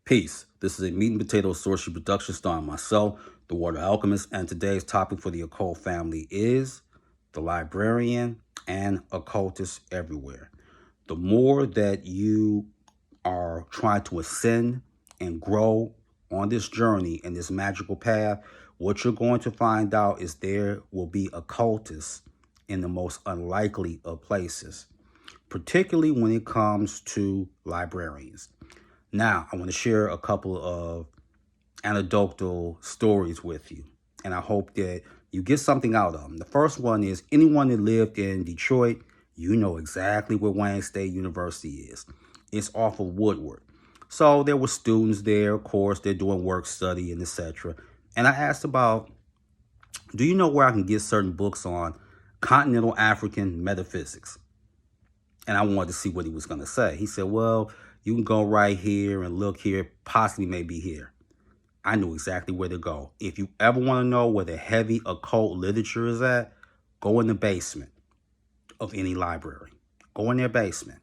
Peace. This is a meat and potato sorcery production starring myself, the Water Alchemist, and today's topic for the occult family is the Librarian and Occultist everywhere. The more that you are trying to ascend and grow on this journey and this magical path, what you're going to find out is there will be occultists in the most unlikely of places, particularly when it comes to librarians. Now, I want to share a couple of anecdotal stories with you, and I hope that you get something out of them. The first one is anyone that lived in Detroit, you know exactly where Wayne State University is. It's off of Woodward. So there were students there, of course, they're doing work study and etc. And I asked about, do you know where I can get certain books on continental African metaphysics? And I wanted to see what he was going to say. He said, well, you can go right here and look here, possibly maybe here. I knew exactly where to go. If you ever want to know where the heavy occult literature is at, go in the basement of any library. Go in their basement.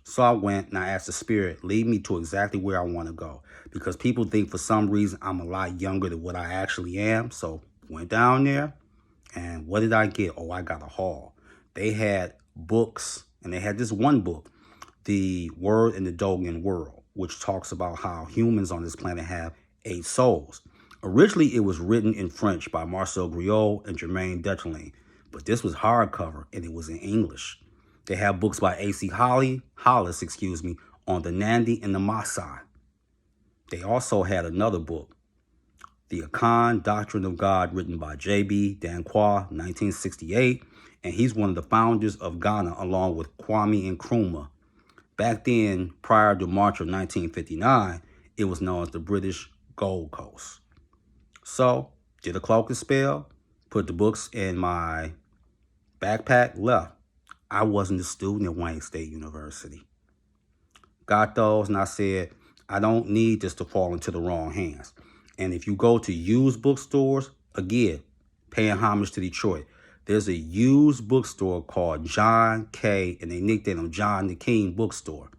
So I went and I asked the spirit, lead me to exactly where I want to go. Because people think for some reason I'm a lot younger than what I actually am. So went down there, and what did I get? Oh, I got a haul. They had books, and they had this one book, The Word in the Dogen World, which talks about how humans on this planet have 8 souls. Originally, it was written in French by Marcel Griot and Germaine Detterling, but this was hardcover and it was in English. They have books by A.C. Holly Hollis, on the Nandi and the Maasai. They also had another book, The Secret Doctrine of God, written by J.B. Danquah, 1968, and he's one of the founders of Ghana along with Kwame Nkrumah. Back then, prior to March of 1959, it was known as the British Gold Coast. So, did a cloak and spell, put the books in my backpack, left. I wasn't a student at Wayne State University. Got those, and I said, I don't need this to fall into the wrong hands. And if you go to used bookstores, again, paying homage to Detroit, there's a used bookstore called John K., and they nicknamed him John the King Bookstore.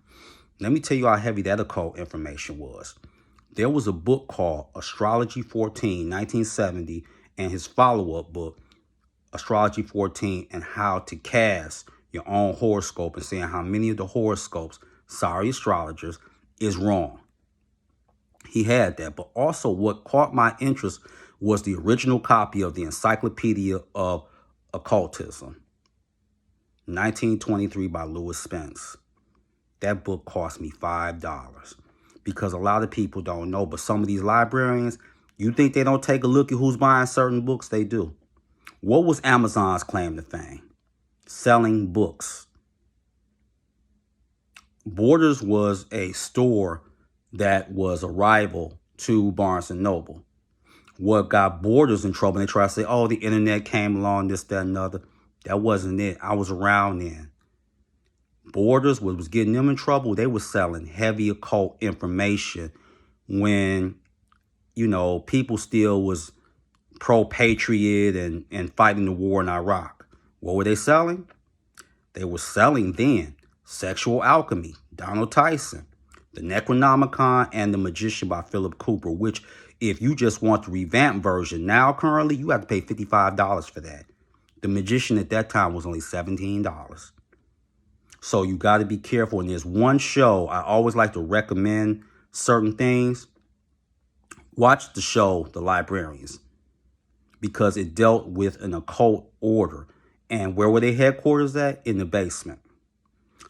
Let me tell you how heavy that occult information was. There was a book called Astrology 14, 1970, and his follow-up book, Astrology 14, and How to Cast Your Own Horoscope, and saying how many of the horoscopes, sorry astrologers, is wrong. He had that, but also what caught my interest was the original copy of the Encyclopedia of Occultism, 1923 by Louis Spence. That book cost me $5 because a lot of people don't know, but some of these librarians, you think they don't take a look at who's buying certain books? They do. What was Amazon's claim to fame? Selling books. Borders was a store that was a rival to Barnes & Noble. What got Borders in trouble, they try to say, oh, the internet came along, this, that, and other. That wasn't it. I was around then. Borders, what was getting them in trouble, they were selling heavy occult information when, people still was pro-patriot and fighting the war in Iraq. What were they selling? They were selling then Sexual Alchemy, Donald Tyson, The Necronomicon, and The Magician by Philip Cooper, which if you just want the revamped version, now currently you have to pay $55 for that. The Magician at that time was only $17. So you got to be careful. And there's one show I always like to recommend certain things. Watch the show, The Librarians, because it dealt with an occult order. And where were they headquarters at? In the basement.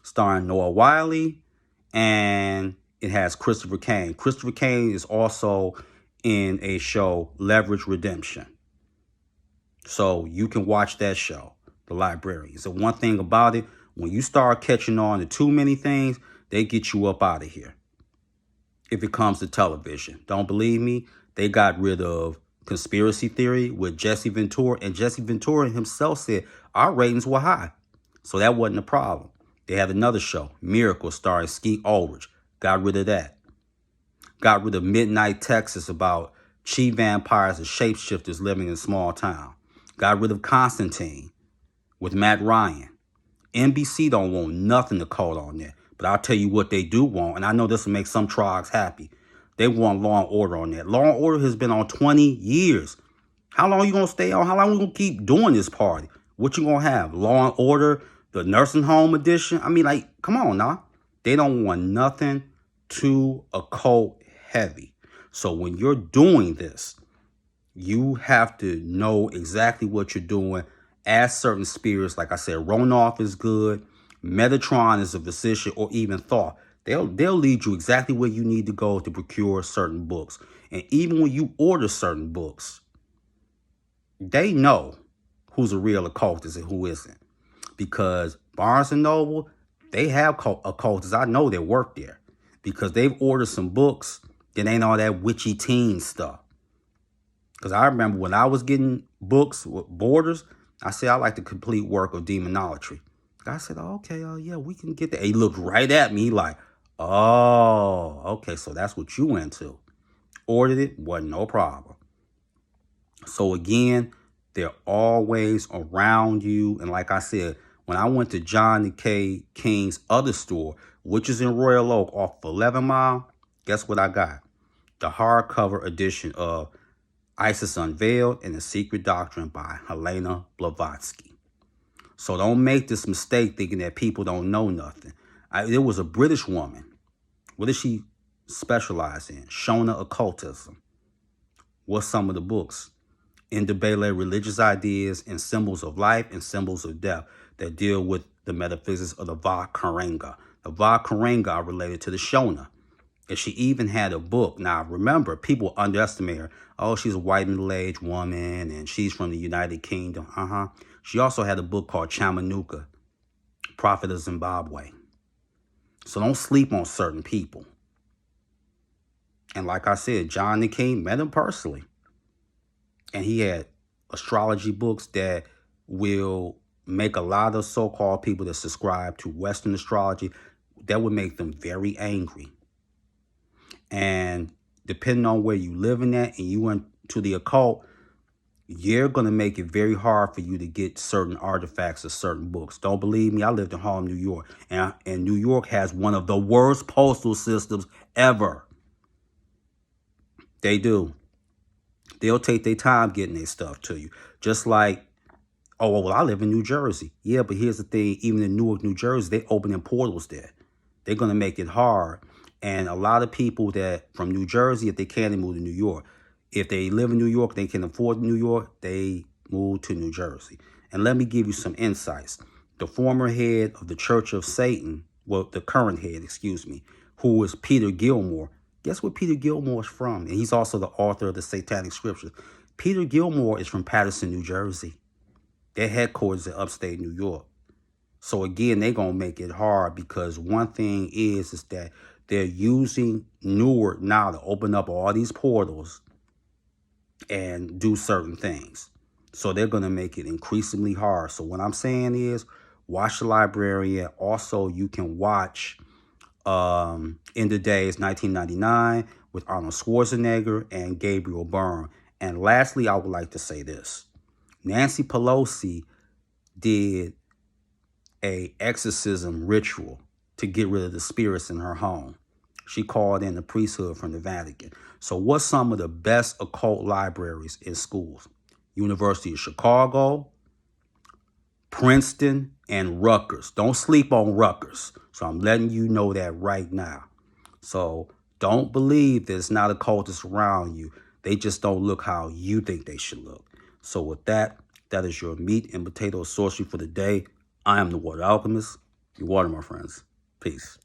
Starring Noah Wiley, and it has Christopher Kane. Christopher Kane is also in a show, Leverage Redemption. So you can watch that show, The Librarians. The one thing about it, when you start catching on to too many things, they get you up out of here. If it comes to television. Don't believe me? They got rid of Conspiracy Theory with Jesse Ventura, and Jesse Ventura himself said our ratings were high. So that wasn't a problem. They had another show, Miracle, starring Skeet Ulrich. Got rid of that. Got rid of Midnight Texas, about chi vampires and shapeshifters living in a small town. Got rid of Constantine with Matt Ryan. NBC don't want nothing to call on there. But I'll tell you what they do want, and I know this will make some tribes happy. They want Law and Order on that. Law and Order has been on 20 years. How long you going to stay on? How long we going to keep doing this party? What you going to have? Law and Order, the nursing home edition? I mean, like, come on now. They don't want nothing too occult heavy. So when you're doing this, you have to know exactly what you're doing. Ask certain spirits. Like I said, Ronoff is good. Metatron is a physician, or even Thoth. They'll lead you exactly where you need to go to procure certain books. And even when you order certain books, they know who's a real occultist and who isn't. Because Barnes & Noble, they have occultists. I know they work there. Because they've ordered some books that ain't all that witchy teen stuff. Because I remember when I was getting books with Borders, I said, I like the complete work of demonology. I said, oh, okay, yeah, we can get that. He looked right at me like, oh, okay, so that's what you into. Ordered it, wasn't no problem. So again, they're always around you. And like I said, when I went to John K. King's other store, which is in Royal Oak off of 11 Mile, guess what I got? The hardcover edition of Isis Unveiled and the Secret Doctrine by Helena Blavatsky. So don't make this mistake thinking that people don't know nothing. There was a British woman. What did she specialize in? Shona occultism. What's some of the books? Indebele religious ideas and symbols of life and symbols of death that deal with the metaphysics of the Va Karenga. The Va Karenga are related to the Shona. And she even had a book. Now, remember, people underestimate her. Oh, she's a white middle-aged woman, and she's from the United Kingdom. She also had a book called Chamanuka, Prophet of Zimbabwe. So don't sleep on certain people. And like I said, John the King met him personally. And he had astrology books that will make a lot of so-called people that subscribe to Western astrology, that would make them very angry. And depending on where you living at and you went to the occult, you're going to make it very hard for you to get certain artifacts or certain books. Don't believe me? I lived in Harlem, New York. And New York has one of the worst postal systems ever. They do. They'll take their time getting their stuff to you. Just like, oh, well, I live in New Jersey. Yeah, but here's the thing. Even in Newark, New Jersey, they're opening portals there. They're going to make it hard. And a lot of people that from New Jersey, if they can, they move to New York. If they live in New York, they can afford New York, they move to New Jersey. And let me give you some insights. The former head of the Church of Satan, well, the current head, excuse me, who is Peter Gilmore. Guess where Peter Gilmore is from? And he's also the author of the Satanic Scriptures. Peter Gilmore is from Paterson, New Jersey. Their headquarters in upstate New York. So again, they're going to make it hard because one thing is that they're using Newark now to open up all these portals and do certain things. So they're going to make it increasingly hard. So what I'm saying is watch The Librarian. Also, you can watch In the Days 1999 with Arnold Schwarzenegger and Gabriel Byrne. And lastly, I would like to say this. Nancy Pelosi did a exorcism ritual to get rid of the spirits in her home. She called in the priesthood from the Vatican. So what's some of the best occult libraries in schools? University of Chicago, Princeton, and Rutgers. Don't sleep on Rutgers. So I'm letting you know that right now. So don't believe there's not occultists around you. They just don't look how you think they should look. So with that, that is your meat and potato sorcery for the day. I am the Water Alchemist. Your water, my friends. Peace.